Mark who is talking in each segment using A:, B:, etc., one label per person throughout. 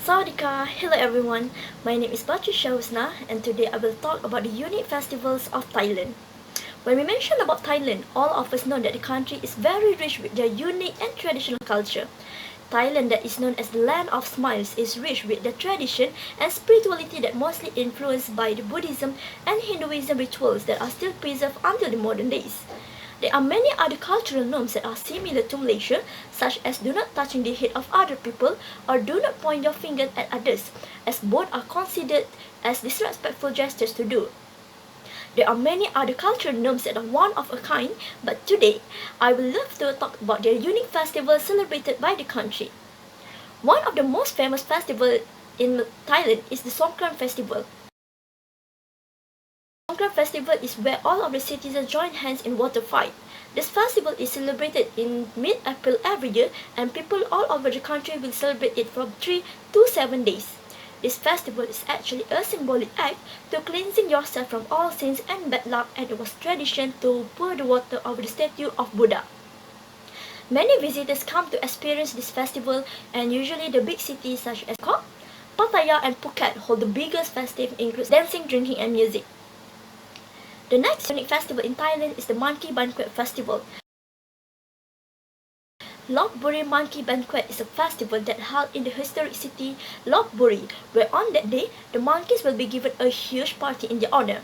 A: Sawadika, hello everyone. My name is Patricia Husna, and today I will talk about the unique festivals of Thailand. When we mention about Thailand, all of us know that the country is very rich with their unique and traditional culture. Thailand, that is known as the land of smiles, is rich with the tradition and spirituality that mostly influenced by the Buddhism and Hinduism rituals that are still preserved until the modern days. There are many other cultural norms that are similar to Malaysia, such as do not touching the head of other people or do not point your finger at others, as both are considered as disrespectful gestures to do. There are many other cultural norms that are one of a kind, but today I will love to talk about their unique festivals celebrated by the country. One of the most famous festivals in Thailand is the Songkran Festival. Songkran Festival is where all of the citizens join hands in water fight. This festival is celebrated in mid-April every year, and people all over the country will celebrate it from 3 to 7 days. This festival is actually a symbolic act to cleansing yourself from all sins and bad luck, and it was tradition to pour the water over the statue of Buddha. Many visitors come to experience this festival, and usually the big cities such as Bangkok, Pattaya and Phuket hold the biggest festive, includes dancing, drinking and music. The next unique festival in Thailand is the Monkey Banquet Festival. Lopburi Monkey Banquet is a festival that held in the historic city Lopburi, where on that day, the monkeys will be given a huge party in their honor.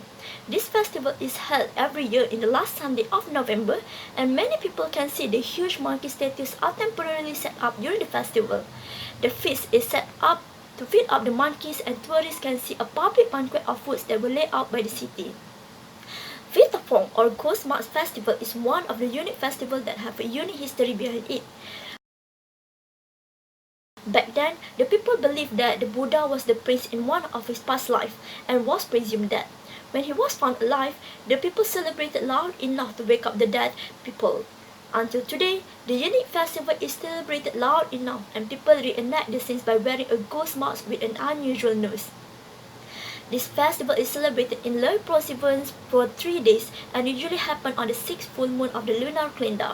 A: This festival is held every year in the last Sunday of November, and many people can see the huge monkey statues are temporarily set up during the festival. The feast is set up to feed up the monkeys, and tourists can see a public banquet of foods that were laid out by the city. Vitapong or Ghost Mask Festival is one of the unique festivals that have a unique history behind it. Back then, the people believed that the Buddha was the prince in one of his past lives and was presumed dead. When he was found alive, the people celebrated loud enough to wake up the dead people. Until today, the unique festival is celebrated loud enough, and people reenact the scenes by wearing a ghost mask with an unusual nose. This festival is celebrated in low province for 3 days and usually happen on the 6th full moon of the lunar calendar.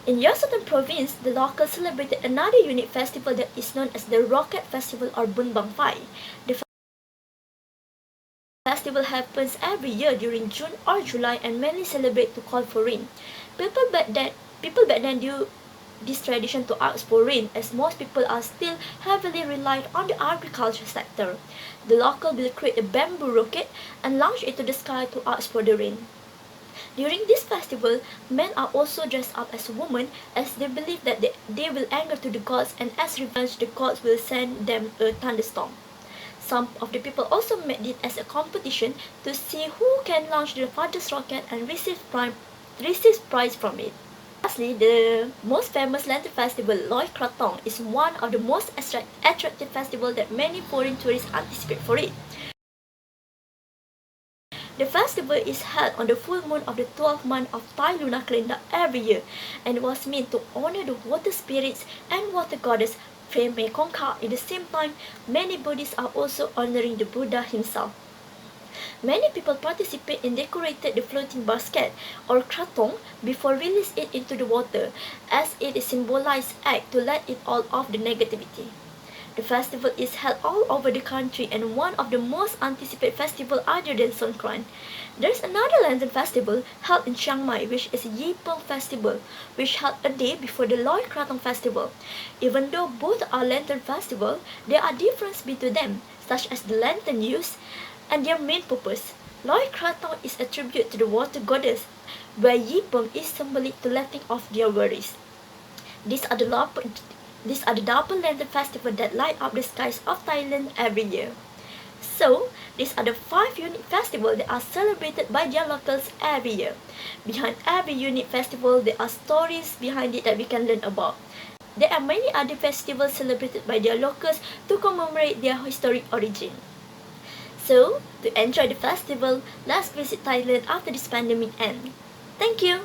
A: In Yasothon province, the locals celebrated another unique festival that is known as the Rocket Festival or Bun Bang Phai. The festival happens every year during June or July and mainly celebrate to call for rain. People back then do this tradition to ask for rain, as most people are still heavily reliant on the agriculture sector. The local will create a bamboo rocket and launch it to the sky to ask for the rain. During this festival, men are also dressed up as women, as they believe that they will anger to the gods, and as revenge the gods will send them a thunderstorm. Some of the people also made it as a competition to see who can launch the farthest rocket and receive prize from it. Lastly, the most famous lantern festival, Loy Krathong, is one of the most attractive festivals that many foreign tourists anticipate for it. The festival is held on the full moon of the 12th month of Thai lunar calendar every year, and it was meant to honor the water spirits and water goddess Pheme Kongka. At the same time, many Buddhists are also honoring the Buddha himself. Many people participate in decorating the floating basket or krathong before release it into the water, as it is symbolized act to let it all off the negativity. The festival is held all over the country and one of the most anticipated festivals other than Songkran. There is another lantern festival held in Chiang Mai, which is Yipeng Festival, which held a day before the Loy Krathong Festival. Even though both are lantern festival, there are differences between them, such as the lantern use and their main purpose. Loy Krathong is a tribute to the water goddess, where Yipeng is symbolic to letting off their worries. These are the double lantern festival that light up the skies of Thailand every year. So, these are the 5 unique festivals that are celebrated by their locals every year. Behind every unique festival, there are stories behind it that we can learn about. There are many other festivals celebrated by their locals to commemorate their historic origin. So, to enjoy the festival, let's visit Thailand after this pandemic ends. Thank you!